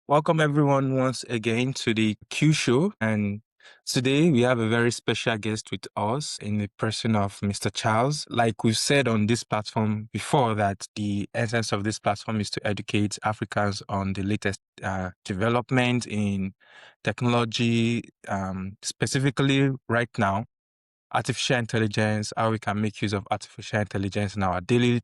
Welcome everyone once again to the Q Show. And today we have a very special guest with us in the person of Mr. Charles. Like we've said on this platform before, that the essence of this platform is to educate Africans on the latest development in technology, specifically right now, artificial intelligence, how we can make use of artificial intelligence in our daily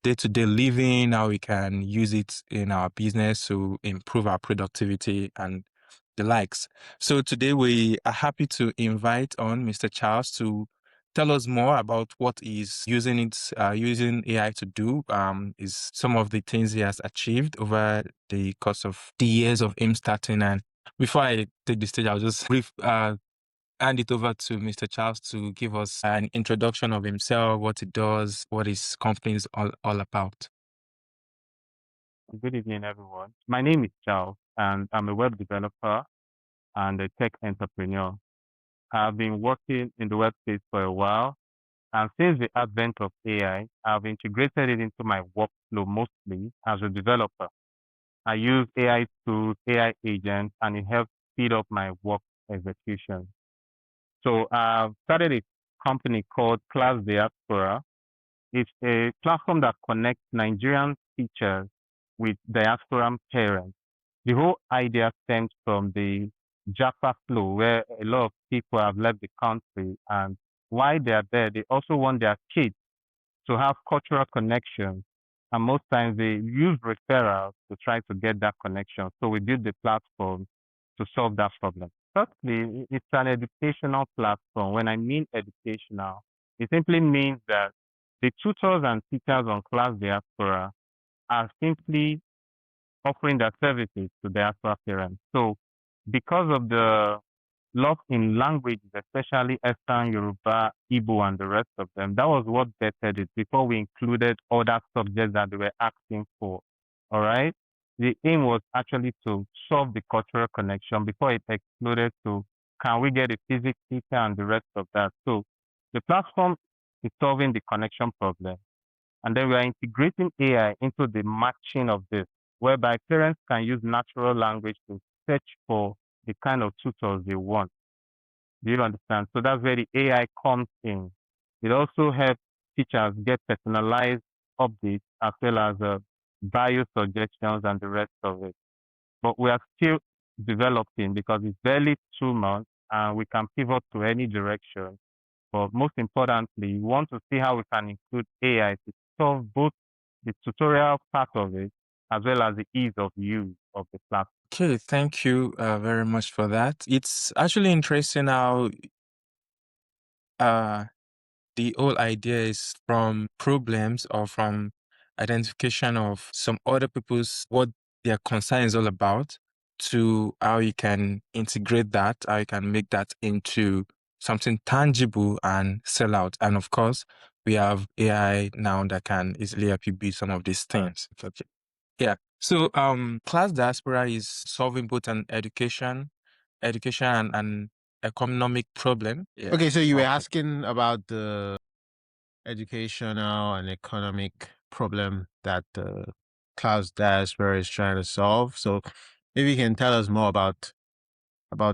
day-to-day living, how we can use it in our business to improve our productivity and the likes. So today we are happy to invite on Mr. Charles to tell us more about what he's using AI to do, is some of the things he has achieved over the course of the years of him starting. And before I take the stage, I'll just hand it over to Mr. Charles to give us an introduction of himself, what he does, what his company is all about. Good evening, everyone. My name is Charles, and I'm a web developer and a tech entrepreneur. I've been working in the web space for a while, and since the advent of AI, I've integrated it into my workflow mostly as a developer. I use AI tools, AI agents, and it helps speed up my work execution. So I've started a company called Class Diaspora. It's a platform that connects Nigerian teachers with diasporan parents. The whole idea stems from the Jaffa flow, where a lot of people have left the country, and while they are there, they also want their kids to have cultural connections. And most times they use referrals to try to get that connection. So we built the platform to solve that problem. Firstly, it's an educational platform. When I mean educational, it simply means that the tutors and teachers on Class Diaspora are simply offering their services to diaspora parents. So because of the loss in languages, especially Eastern Yoruba, Igbo, and the rest of them, that was what bettered it before we included other subjects that they were asking for. All right. The aim was actually to solve the cultural connection before it exploded to can we get a physics teacher and the rest of that. So the platform is solving the connection problem. And then we are integrating AI into the matching of this, whereby parents can use natural language to search for the kind of tutors they want. Do you understand? So that's where the AI comes in. It also helps teachers get personalized updates as well as bio suggestions and the rest of it. But we are still developing because it's barely 2 months and we can pivot to any direction. But most importantly, we want to see how we can include AI to solve both the tutorial part of it as well as the ease of use of the platform. Okay, thank you very much for that. It's actually interesting how uh, the whole idea is from problems or from identification of some other people's what their concern is all about, to how you can integrate that, how you can make that into something tangible and sell out. And of course, we have AI now that can easily help you build some of these things. Okay. Yeah. So Class Diaspora is solving both an education and economic problem. Yeah. Okay, so you were Okay. asking about the educational and economic problem that the Class Diaspora is trying to solve. So maybe you can tell us more about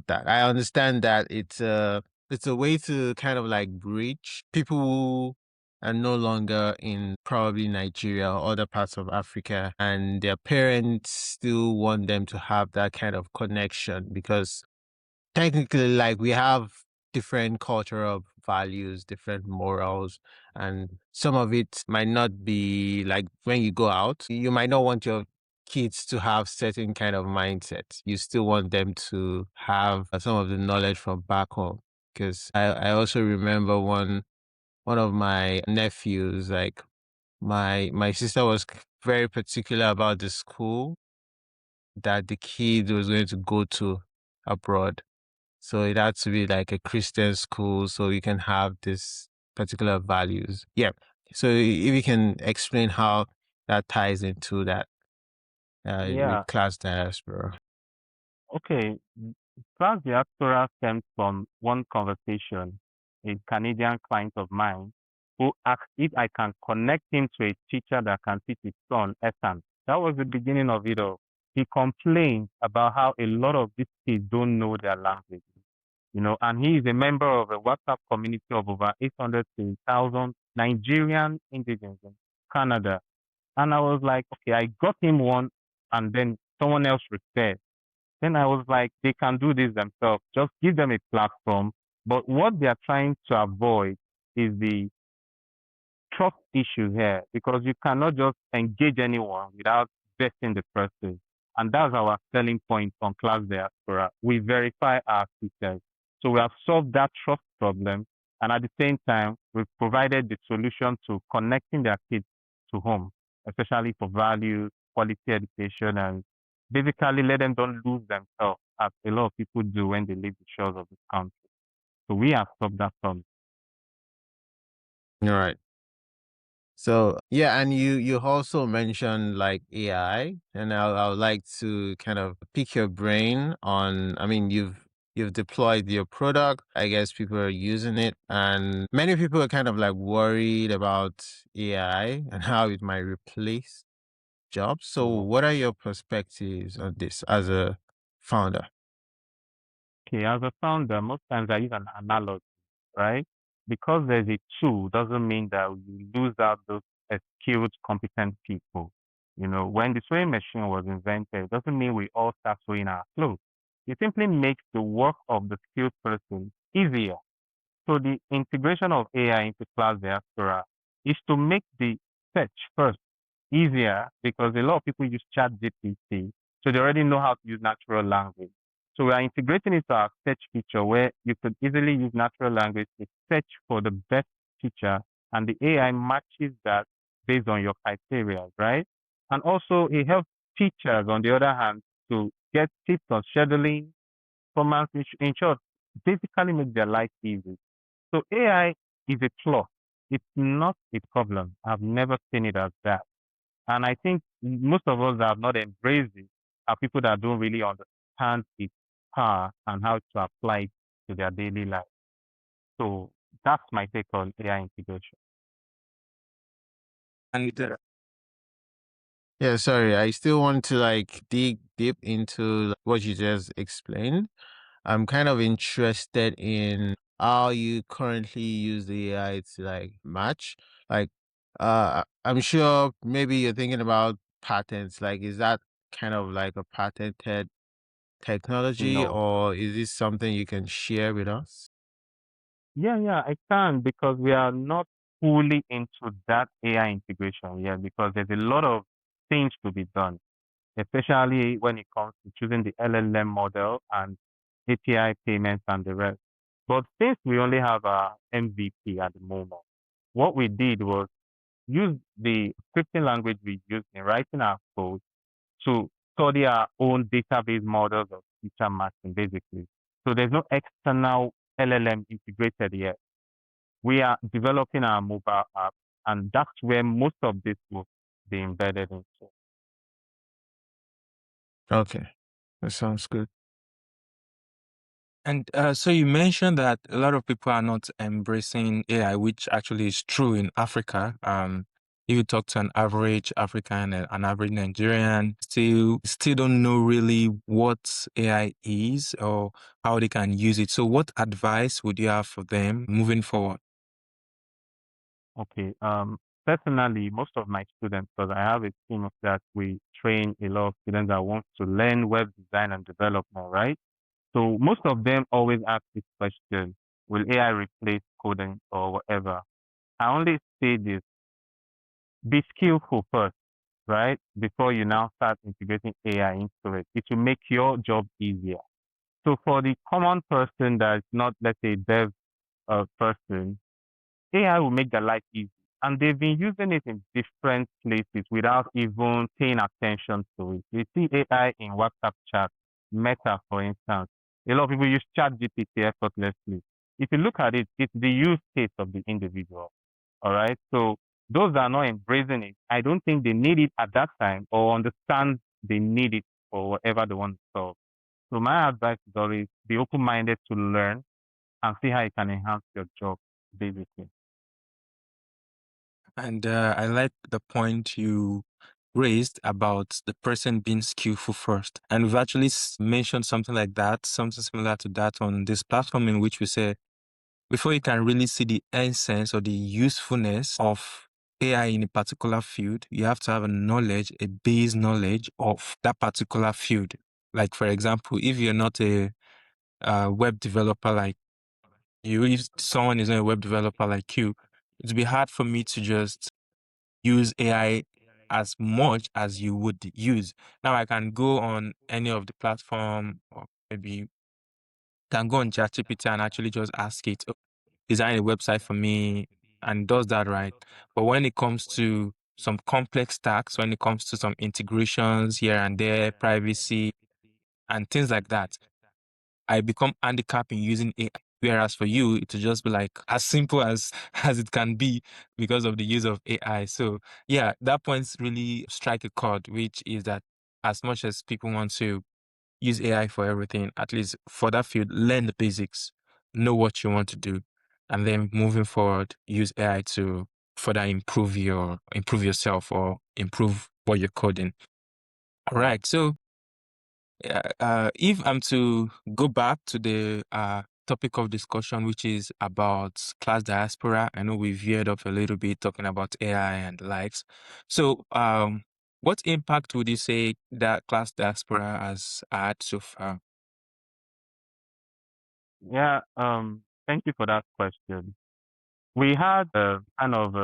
that. I understand that it's a way to kind of like bridge people who are no longer in probably Nigeria or other parts of Africa, and their parents still want them to have that kind of connection, because technically, like, we have different cultural values, different morals, and some of it might not be like when you go out, you might not want your kids to have certain kind of mindset. You still want them to have some of the knowledge from back home. Because I also remember one of my nephews, like my sister was very particular about the school that the kid was going to go to abroad. So it had to be like a Christian school so you can have this particular values. Yeah. So if you can explain how that ties into that with Yeah, Class Diaspora. okay. Class Diaspora stems from one conversation, a Canadian client of mine who asked if I can connect him to a teacher that can teach his son, Ethan. That was the beginning of it all. he complained about how a lot of these kids don't know their language, and he is a member of a WhatsApp community of over 800 to 1,000 Nigerian indigenes in Canada. And I was like, okay, I got him one, and then someone else referred. Then I was like, they can do this themselves. Just give them a platform. But what they are trying to avoid is the trust issue here, because you cannot just engage anyone without vetting the person. And that's our selling point on Class Diaspora. We verify our teachers. So we have solved that trust problem. And at the same time, we've provided the solution to connecting their kids to home, especially for values, quality education, and basically let them don't lose themselves, as a lot of people do when they leave the shores of this country. So we have solved that problem. All right. So yeah, and you also mentioned like AI, and I would like to kind of pick your brain on. I mean, you've deployed your product. I guess people are using it, and many people are kind of like worried about AI and how it might replace jobs. So, So, what are your perspectives on this as a founder? okay, as a founder, most times I use an analogy, right? Because there's a tool doesn't mean that you lose out those skilled, competent people. When the sewing machine was invented, it doesn't mean we all start sewing our clothes. It simply makes the work of the skilled person easier. So the integration of AI into Class Diaspora is to make the search first easier, because a lot of people use ChatGPT, so they already know how to use natural language. So we are integrating it to our search feature, where you could easily use natural language to search for the best teacher, and the AI matches that based on your criteria, right? And also it helps teachers, on the other hand, to get tips on scheduling, performance, in short, basically make their life easy. So AI is a plus. It's not a problem. I've never seen it as that. And I think most of us that have not embraced it are people that don't really understand its power and how to apply it to their daily life. So that's my take on AI integration. And Yeah, sorry, I still want to like dig deep into what you just explained. I'm kind of interested in how you currently use the AI to like match. Like, I'm sure maybe you're thinking about patents. Like, is that kind of like a patented technology, No. or is this something you can share with us? Yeah, I can, because we are not fully into that AI integration yet, because there's a lot of things to be done, especially when it comes to choosing the LLM model and API payments and the rest. But since we only have our MVP at the moment, what we did was use the scripting language we use in writing our code to study our own database models of feature matching, basically. So there's no external LLM integrated yet. We are developing our mobile app, and that's where most of this will be embedded into. Okay, that sounds good. And so you mentioned that a lot of people are not embracing AI, which actually is true in Africa. If you talk to an average African and an average Nigerian, still don't know really what AI is or how they can use it. So what advice would you have for them moving forward? Okay. Personally, most of my students, because I have a team of that, we train a lot of students that want to learn web design and development, right? So most of them always ask this question: will AI replace coding or whatever? I only say this: be skillful first, right? Before you now start integrating AI into it. It will make your job easier. So for the common person that's not, let's say, dev person, AI will make their life easy. And they've been using it in different places without even paying attention to it. We see AI in WhatsApp chat, Meta, for instance. A lot of people use ChatGPT effortlessly. If you look at it, it's the use case of the individual. All right. So those that are not embracing it, I don't think they need it at that time or understand they need it for whatever they want to solve. So my advice is always be open-minded to learn and see how you can enhance your job, basically. And I like the point you raised about the person being skillful first. And we've actually mentioned something like that, something similar to that on this platform, in which we say, before you can really see the essence or the usefulness of AI in a particular field, you have to have a base knowledge of that particular field. Like, for example, if you're not a web developer like you, if someone is not a web developer like you, it'd be hard for me to just use AI as much as you would use. Now I can go on any of the platform, or maybe can go on ChatGPT and actually just ask it, "Oh, design a website for me," and it does that, right? But when it comes to some complex tasks, when it comes to some integrations here and there, privacy and things like that, I become handicapped in using AI. Whereas for you, it will just be like as simple as as it can be because of the use of AI. So yeah, that points really strike a chord, which is that as much as people want to use AI for everything, at least for that field, learn the basics, know what you want to do, and then moving forward, use AI to further improve yourself or improve what you're coding. All right. So if I'm to go back to the topic of discussion, which is about class diaspora, I know we veered off a little bit talking about AI and the likes. So, what impact would you say that class diaspora has had so far? Yeah, thank you for that question. We had a kind of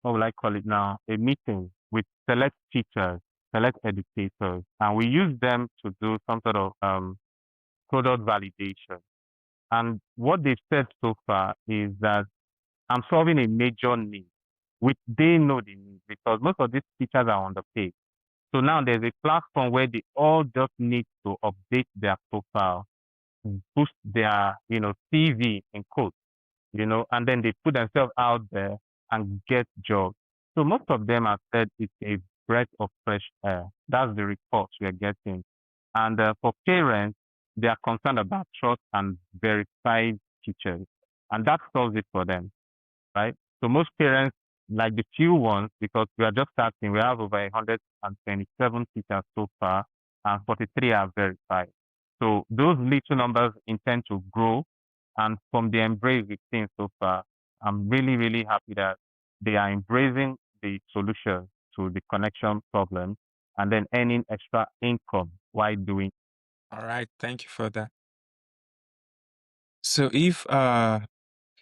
what will I call it now? A meeting with select teachers, select educators, and we use them to do some sort of product validation. And what they've said so far is that I'm solving a major need, which they know the need because most of these teachers are on the pay. So now there's a platform where they all just need to update their profile, boost their, CV in quotes, and then they put themselves out there and get jobs. So most of them have said it's a breath of fresh air. That's the reports we are getting. And for parents, they are concerned about trust and verified teachers. And that solves it for them, right? So most parents, like the few ones, because we are just starting, we have over 127 teachers so far, and 43 are verified. So those little numbers intend to grow, and from the embrace we've seen so far, I'm really, really happy that they are embracing the solution to the connection problem and then earning extra income while doing. All right, thank you for that. So if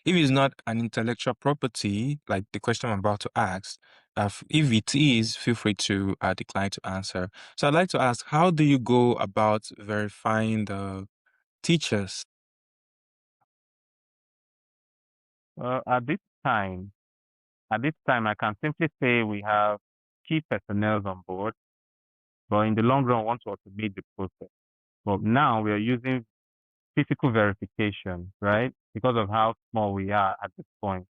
it's not an intellectual property, like the question I'm about to ask, if it is, feel free to decline to answer. So I'd like to ask, how do you go about verifying the teachers? At this time, I can simply say we have key personnel on board, but in the long run, we want to automate the process. But now we are using physical verification, right? Because of how small we are at this point.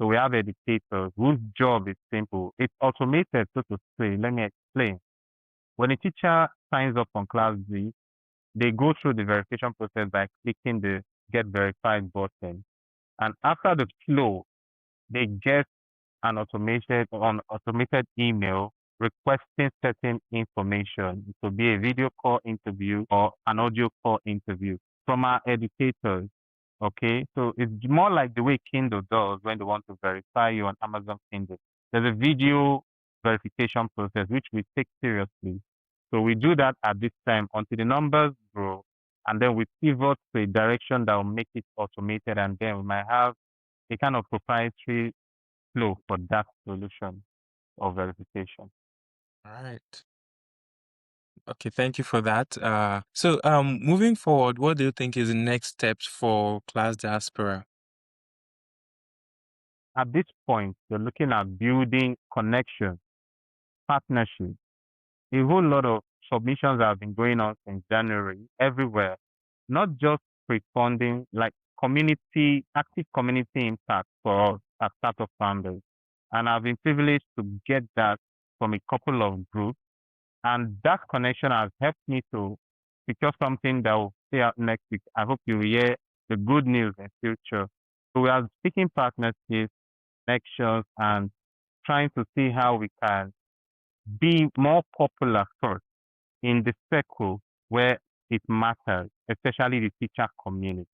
So we have educators whose job is simple. It's automated, so to say. Let me explain. When a teacher signs up on Class D, they go through the verification process by clicking the Get Verified button. And after the flow, they get an automated email requesting certain information. It could be a video call interview or an audio call interview from our educators. Okay, so it's more like the way Kindle does when they want to verify you on Amazon Kindle. There's a video verification process which we take seriously. So we do that at this time until the numbers grow, and then we pivot to a direction that will make it automated, and then we might have a kind of proprietary flow for that solution of verification. All right. Okay, thank you for that. So moving forward, what do you think is the next steps for Class Diaspora? At this point, you're looking at building connections, partnerships. A whole lot of submissions have been going on since January everywhere, not just pre-funding, like active community impact for us as startup founders. And I've been privileged to get that from a couple of groups. And that connection has helped me to secure something that will stay out next week. I hope you will hear the good news in future. So we are speaking partnerships, connections, and trying to see how we can be more popular first in the circle where it matters, especially the teacher community.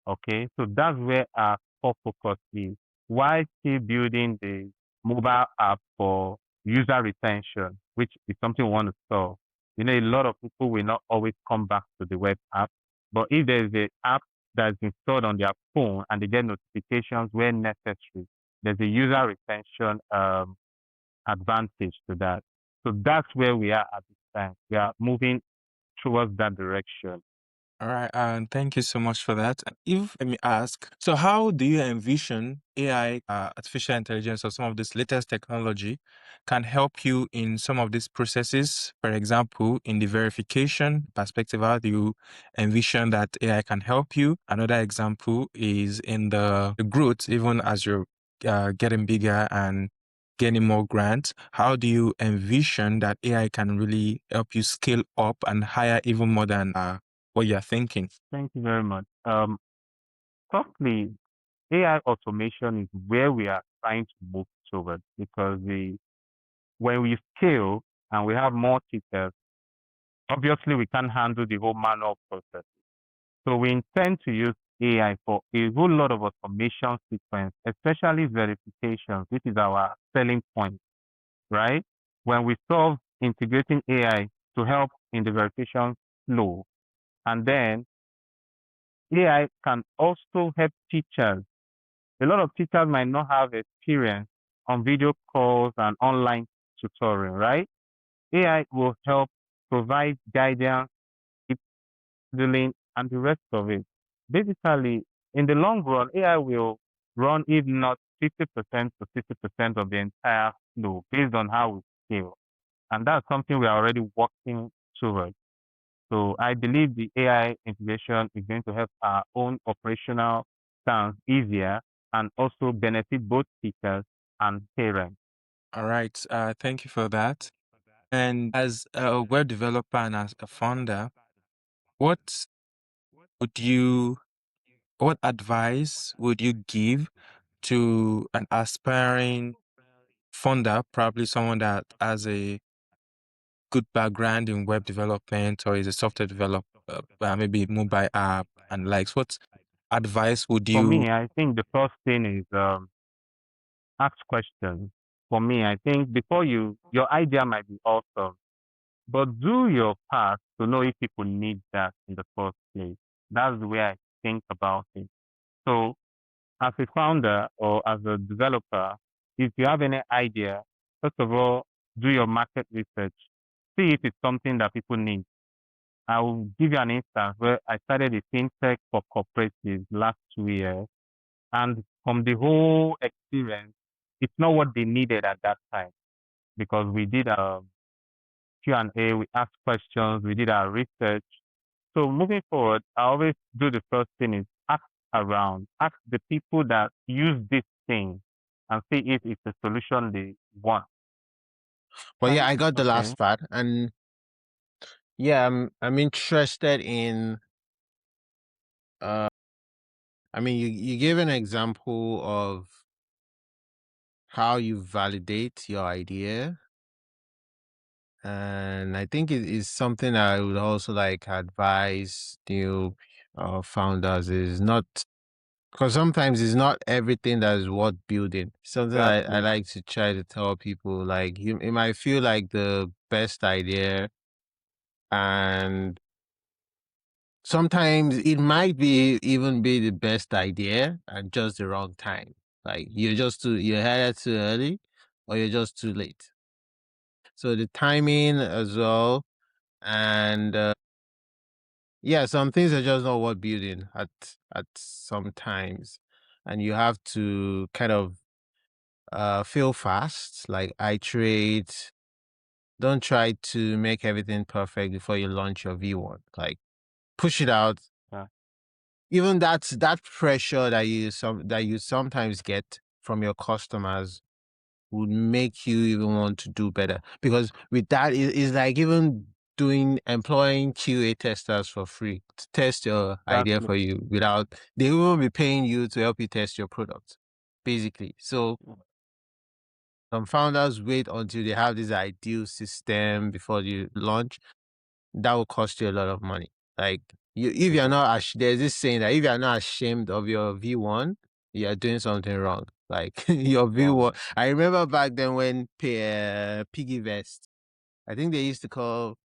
Okay, so that's where our core focus is. While still building the mobile app for user retention, which is something we want to solve. You know, a lot of people will not always come back to the web app, but if there's an app that's installed on their phone and they get notifications where necessary, there's a user retention advantage to that. So that's where we are at this time. We are moving towards that direction. All right, and thank you so much for that. If let me ask, so how do you envision AI, artificial intelligence, or some of this latest technology can help you in some of these processes? For example, in the verification perspective, how do you envision that AI can help you? Another example is in the growth, even as you're getting bigger and getting more grants. How do you envision that AI can really help you scale up and hire even more than what you're thinking? Thank you very much. Firstly, AI automation is where we are trying to move towards because when we scale and we have more teachers, obviously we can't handle the whole manual process. So we intend to use AI for a whole lot of automation sequence, especially verifications. This is our selling point, right? When we solve integrating AI to help in the verification flow, and then AI can also help teachers. A lot of teachers might not have experience on video calls and online tutoring, right? AI will help provide guidance, scheduling, and the rest of it. Basically, in the long run, AI will run, if not 50% to 60% of the entire flow based on how we scale. And that's something we are already working towards. So I believe the AI integration is going to help our own operational stance easier and also benefit both teachers and parents. All right. Thank you for that. And as a web developer and as a founder, what would you, what advice would you give to an aspiring founder, probably someone that has a good background in web development or is a software developer, maybe mobile app and likes? What advice would For you? me, I think the first thing is ask questions. For me, I think before your idea might be awesome, but do your part to know if people need that in the first place. That's the way I think about it. So as a founder or as a developer, if you have any idea, first of all, do your market research. See if it's something that people need. I will give you an instance where I started a fintech for cooperatives last 2 years. And from the whole experience, it's not what they needed at that time because we did a Q&A, we asked questions, we did our research. So moving forward, I always do the first thing is ask around, ask the people that use this thing and see if it's a solution they want. Well, yeah, I got the Okay. last part, and yeah, I'm interested in. I mean, you gave an example of how you validate your idea, and I think it is something I would also like advise new founders is not because sometimes it's not everything that is worth building. Something I Exactly. like to try to tell people like it might feel like the best idea, and sometimes it might be even be the best idea at just the wrong time. Like you're hired too early or you're just too late. So the timing as well, and yeah, some things are just not worth building at some times, and you have to kind of feel fast, like iterate. Don't try to make everything perfect before you launch your V1. Like push it out. Yeah. Even that pressure that you sometimes get from your customers would make you even want to do better because with that it's like even doing employing QA testers for free to test your idea Exactly. for you without they will be paying you to help you test your product basically. So Some founders wait until they have this ideal system before you launch. That will cost you a lot of money. Like if you're not, there's this saying that if you're not ashamed of your V1, you're doing something wrong. Like your V1. I remember back then when Piggy Vest, I think they used to call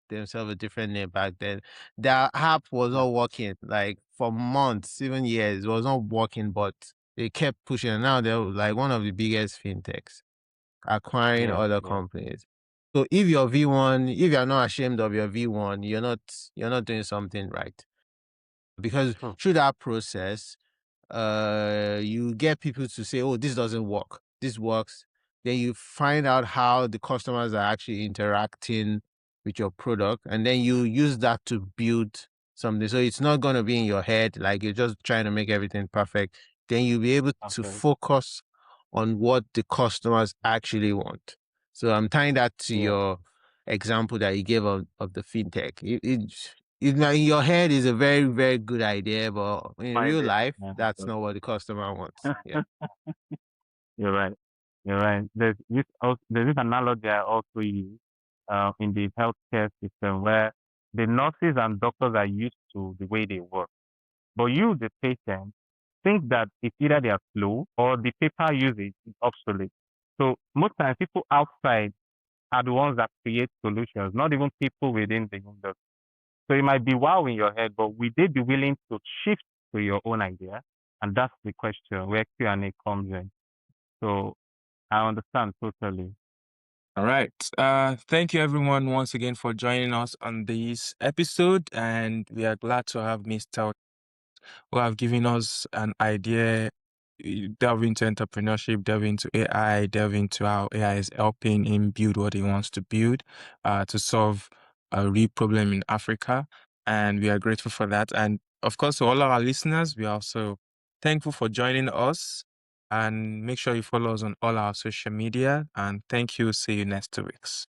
themselves a different name back then. Their app was not working, like for months, even years, it was not working, but they kept pushing. And now they're like one of the biggest fintechs acquiring other companies. So if your V1, if you're not ashamed of your V1, you're not doing something right. Because through that process, you get people to say, oh, this doesn't work. This works. Then you find out how the customers are actually interacting with your product. And then you use that to build something. So it's not going to be in your head, like you're just trying to make everything perfect. Then you'll be able to focus on what the customers actually want. So I'm tying that to your example that you gave of the fintech. In your head is a very, very good idea, but in real life, that's not what the customer wants. Yeah. You're right. You're right. There's this analogy I also use in the healthcare system where the nurses and doctors are used to the way they work. But you, the patient, think that it's either they are slow or the paper usage is obsolete. So most times people outside are the ones that create solutions, not even people within the industry. So it might be wow in your head, but would they be willing to shift to your own idea? And that's the question where Q&A comes in. So I understand totally. All right. Thank you everyone once again for joining us on this episode, and we are glad to have Mr. who have given us an idea, delve into entrepreneurship, delve into AI, delve into how AI is helping him build what he wants to build to solve a real problem in Africa. And we are grateful for that. And of course, to all our listeners, we are also thankful for joining us. And make sure you follow us on all our social media. And thank you. See you next 2 weeks.